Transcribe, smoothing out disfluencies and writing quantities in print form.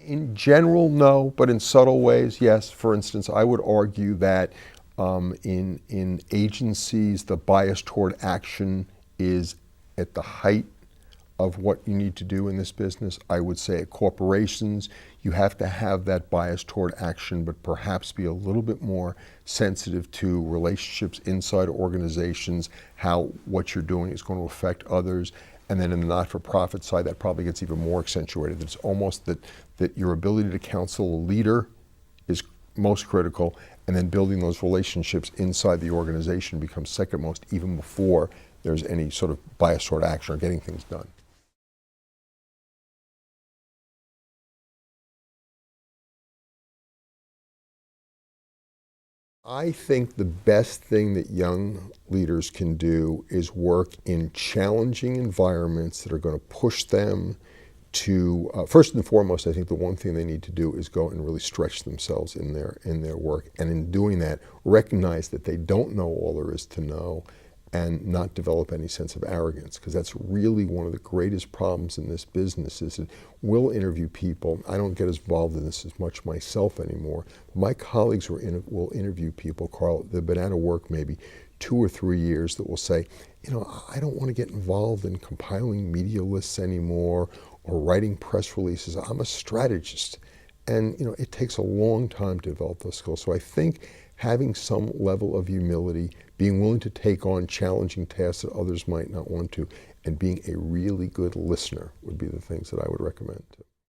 In general, no, but in subtle ways, yes. For instance, I would argue that in agencies, the bias toward action is at the height of what you need to do in this business. I would say at corporations, you have to have that bias toward action, but perhaps be a little bit more sensitive to relationships inside organizations, how what you're doing is going to affect others. And then in the not-for-profit side, that probably gets even more accentuated. It's almost that your ability to counsel a leader is most critical, and then building those relationships inside the organization becomes second most, even before there's any sort of bias toward action or getting things done. I think the best thing that young leaders can do is work in challenging environments that are going to push them to, first and foremost, I think the one thing they need to do is go and really stretch themselves in their work. And in doing that, recognize that they don't know all there is to know, and not develop any sense of arrogance, because that's really one of the greatest problems in this business. Is that we'll interview people. I don't get as involved in this as much myself anymore. My colleagues will interview people, Carl, they've been out of work maybe 2 or 3 years, that will say, I don't want to get involved in compiling media lists anymore or writing press releases. I'm a strategist. And it takes a long time to develop those skills. So I think having some level of humility, being willing to take on challenging tasks that others might not want to, and being a really good listener would be the things that I would recommend.